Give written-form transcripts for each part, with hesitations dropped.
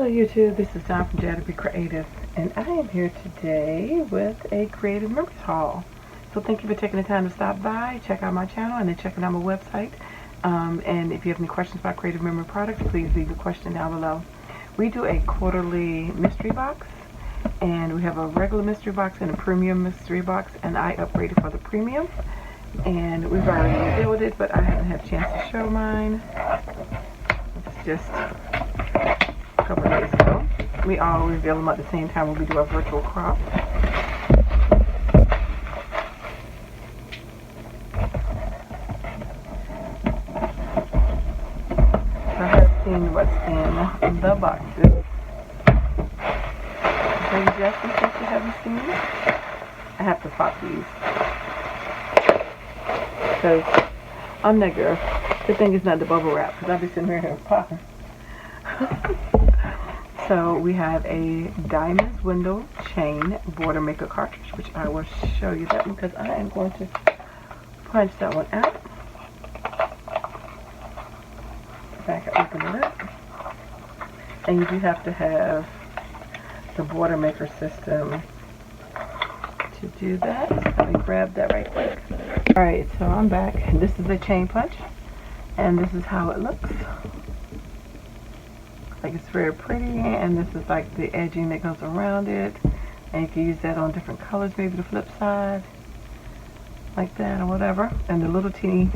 Hello YouTube, this is Don from DaretoBeCreative, and I am here today with a creative members haul. So thank you for taking the time to stop by, check out my channel, and then checking out my website. And if you have any questions about creative member products, please leave a question down below. We do a quarterly mystery box, and we have a regular mystery box and a premium mystery box, and I upgraded for the premium. And we've already revealed it, but I haven't had a chance to show mine. It's just a couple of days ago. We all reveal them at the same time when we do our virtual crop. So I have seen what's in the boxes. Baby Jess, in case you haven't seen, I have to pop these. Because I'm that girl. Good thing it's not the bubble wrap, because I'll be sitting here popping. So we have a diamonds window chain border maker cartridge, which I will show you that one because I am going to punch that one out. Back, open it up. And you do have to have the border maker system to do that. Let me grab that right quick. Alright, so I'm back. This is a chain punch, and this is how it looks. Like, it's very pretty, and this is like the edging that goes around it, and you can use that on different colors, maybe the flip side like that or whatever, and the little teeny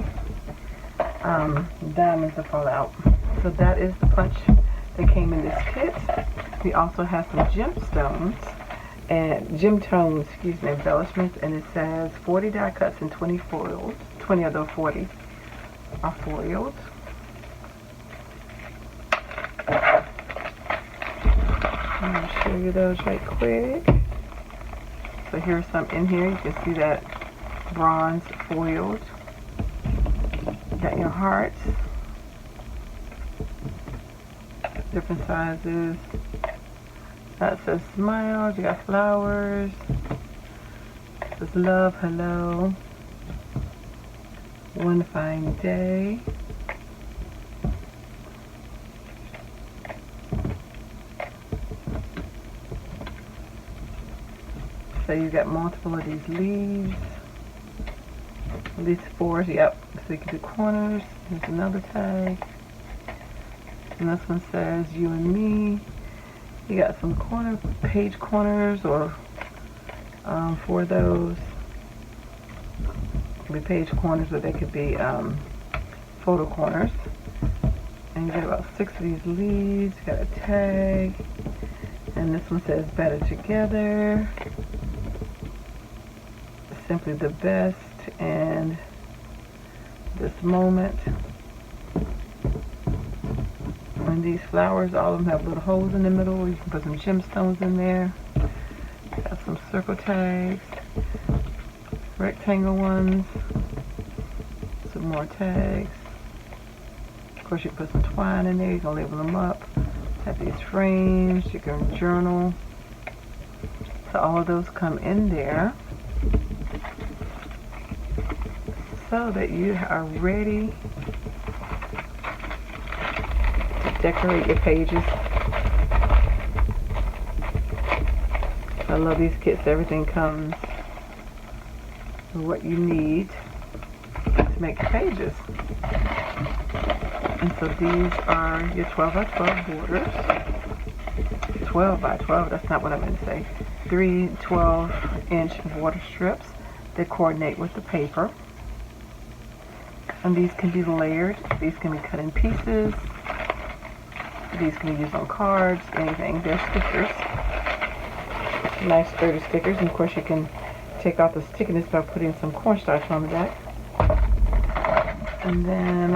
diamonds that fall out. So that is the punch that came in this kit. We also have some gemstones and gemtones, excuse me, embellishments, and it says 40 die cuts and 20 foils. 20 of those 40 are foiled. I'm going to show you those right quick. So here's some in here. You can see that bronze foiled. You got your hearts. Different sizes. That says smiles. You got flowers. It says love, hello. One fine day. So you got multiple of these leaves. At least 4, yep. So you can do corners. There's another tag. And this one says you and me. You got some page corners, or 4 of those. Could be page corners, or they could be photo corners. And you get about 6 of these leaves. You got a tag. And this one says better together. Simply the best, and this moment. And these flowers, all of them have little holes in the middle. You can put some gemstones in there. Got some circle tags, rectangle ones, some more tags. Of course, you can put some twine in there. You can label them up. Have these frames. You can journal. So all of those come in there, so that you are ready to decorate your pages. I love these kits. Everything comes with what you need to make the pages. And so these are your 12 by 12 borders. 12 by 12, that's not what I meant to say. 3 12-inch border strips that coordinate with the paper. And these can be layered. These can be cut in pieces. These can be used on cards, anything. They're stickers. Nice sturdy stickers. And of course you can take off the stickiness by putting some cornstarch on the back. And then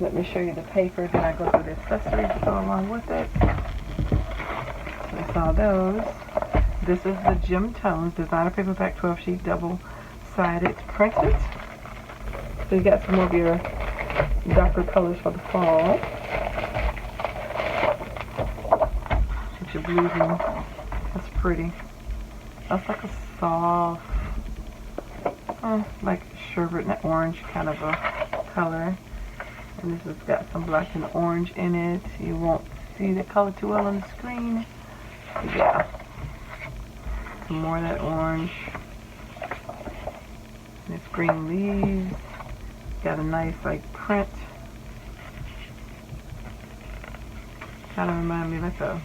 let me show you the paper. Then I go through the accessories to go along with it. So I saw those. This is the Gemtones designer paperback 12 sheet double-sided printed. So you got some of your darker colors for the fall. Get your blues in. That's pretty. That's like a soft like sherbet and orange kind of a color. And this has got some black and orange in it. You won't see the color too well on the screen. But yeah. Some more of that orange. And it's green leaves. Got a nice like print. Kind of remind me like a,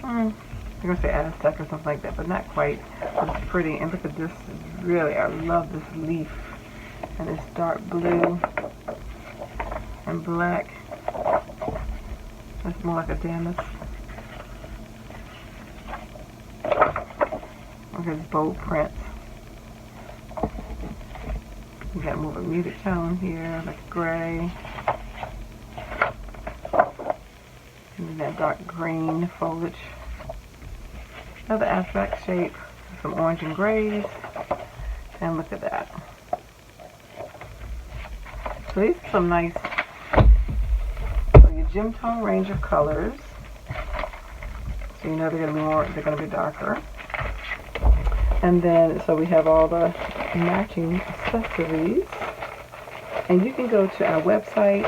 I'm going to say Aztec or something like that, but not quite. But it's pretty. And look at this. Really, I love this leaf. And it's dark blue and black. It's more like a damask. Look at this bold print. You got more of a muted tone here, like gray. And that dark green foliage. Another abstract shape, some orange and grays. And look at that. So these are some nice, so your gem tone range of colors. So you know they're gonna be darker. And then, so we have all the matching accessories. And you can go to our website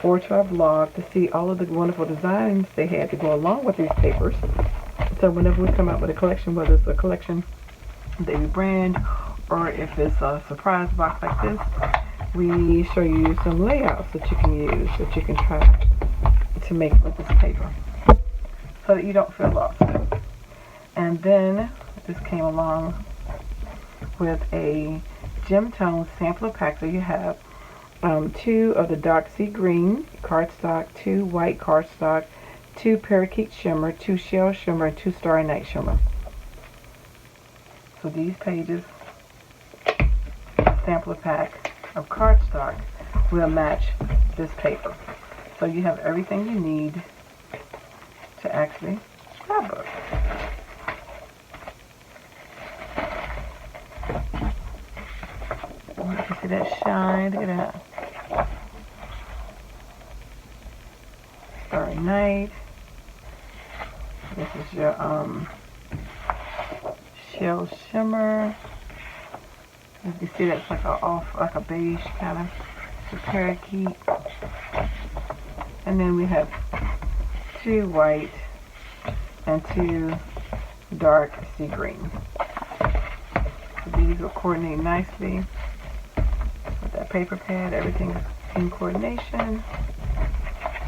or to our blog to see all of the wonderful designs they had to go along with these papers. So whenever we come out with a collection, whether it's a collection that we brand or if it's a surprise box like this, we show you some layouts that you can use, that you can try to make with this paper so that you don't feel lost. And then this came along with a gem tone sampler pack. So you have 2 of the dark sea green cardstock, 2 white cardstock, 2 parakeet shimmer, 2 shell shimmer, and 2 starry night shimmer. So these pages, sampler pack of cardstock, will match this paper. So you have everything you need to actually scrapbook. You can see that shine. Look at that. Starry night. This is your shell shimmer. You can see that's like like a beige kind of the parakeet. And then we have 2 white and 2 dark sea green. So these will coordinate nicely with that paper pad. Everything is in coordination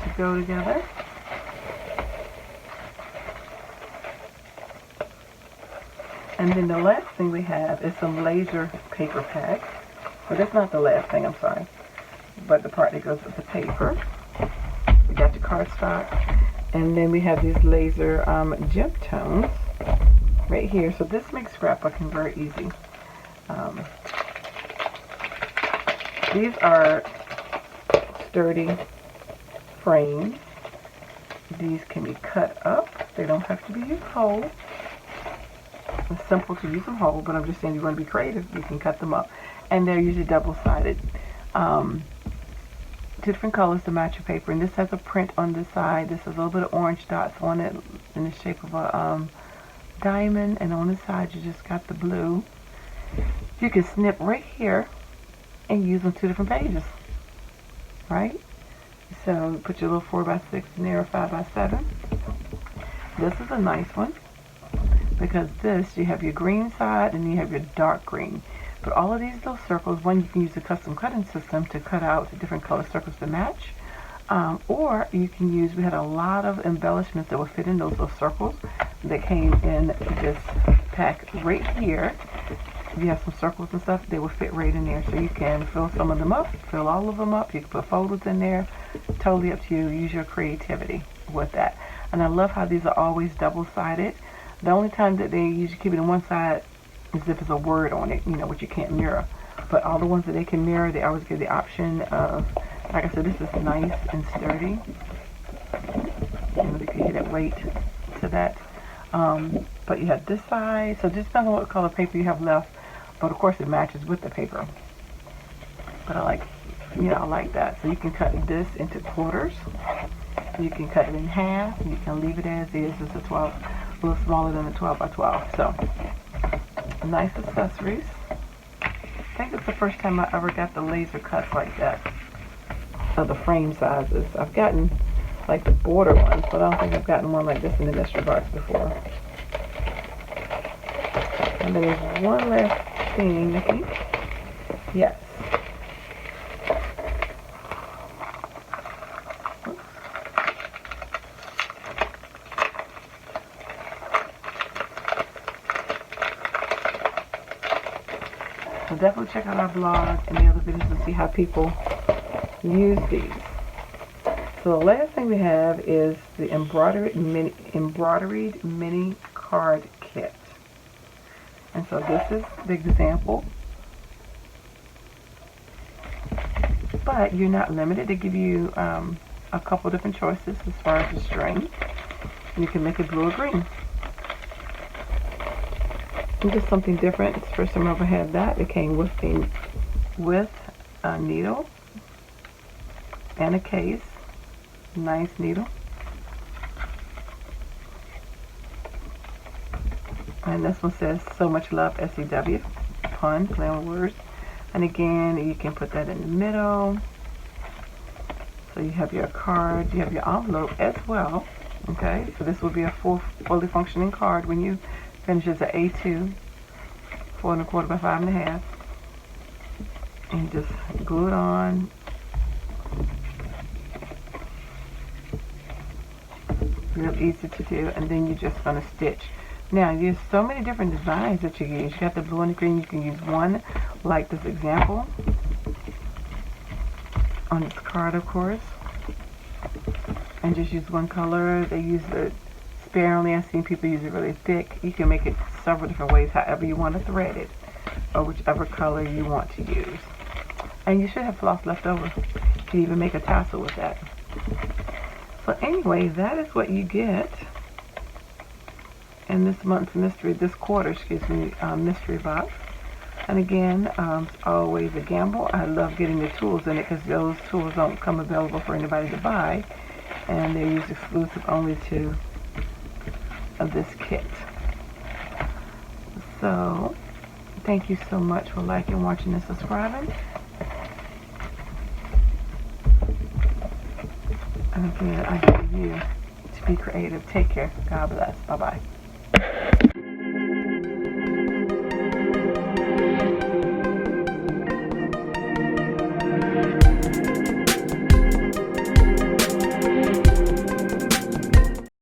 to go together. And then the last thing we have is some laser paper packs. Well, that's not the last thing, I'm sorry, but the part that goes with the paper. We got the cardstock, and then we have these laser gem tones right here. So this makes scrapbooking very easy. These are sturdy frames. These can be cut up. They don't have to be used whole. It's simple to use them whole, but I'm just saying you want to be creative, you can cut them up. And they're usually double-sided. 2 different colors to match your paper. And this has a print on this side. This has a little bit of orange dots on it in the shape of a diamond. And on the side, you just got the blue. You can snip right here and use on 2 different pages. Right? So put your little 4x6 in there, or 5x7. This is a nice one, because this, you have your green side and you have your dark green. But all of these little circles, one, you can use a custom cutting system to cut out different color circles to match. Or you can use, we had a lot of embellishments that would fit in those little circles that came in this pack right here. If you have some circles and stuff, they will fit right in there. So you can fill some of them up, fill all of them up. You can put photos in there. Totally up to you. Use your creativity with that. And I love how these are always double-sided. The only time that they usually keep it on one side is if there's a word on it, you know, which you can't mirror. But all the ones that they can mirror, they always give the option of, like I said, this is nice and sturdy. And you can hear that weight to that. But you have this side, so just depends on what color paper you have left. But of course it matches with the paper. But I like, you know, I like that. So you can cut this into quarters. You can cut it in half. You can leave it as is. It's a 12, a little smaller than a 12 by 12. So nice accessories. think it's the first time I ever got the laser cuts like that of the frame sizes. I've gotten like the border ones, but I don't think I've gotten one like this in the mystery box before. And then there's one last thing, I think. Yes. So definitely check out our blog and the other videos and see how people use these. So the last thing we have is the embroidered mini card kit. And so this is the example. But you're not limited. They give you a couple different choices as far as the string. You can make it blue or green. And just something different. It's the first time I ever had that. It came with a needle and a case. Nice needle. And this one says "So Much Love, SEW." Pun, play on words. And again, you can put that in the middle. So you have your card, you have your envelope as well. Okay, so this will be a fully functioning card when you finish as an A2, 4 1/4 by 5 1/2. And just glue it on. Real easy to do, and then you're just going to stitch. Now, there's so many different designs that you use. You got the blue and the green. You can use one, like this example, on this card, of course, and just use one color. They use it sparingly. I've seen people use it really thick. You can make it several different ways, however you want to thread it, or whichever color you want to use. And you should have floss left over. You can even make a tassel with that. So anyway, that is what you get in this month's mystery box. And again, it's always a gamble. I love getting the tools in it because those tools don't come available for anybody to buy, and they're used exclusive only to this kit. So thank you so much for liking, watching, and subscribing. And again, I give you to be creative. Take care. God bless. Bye-bye.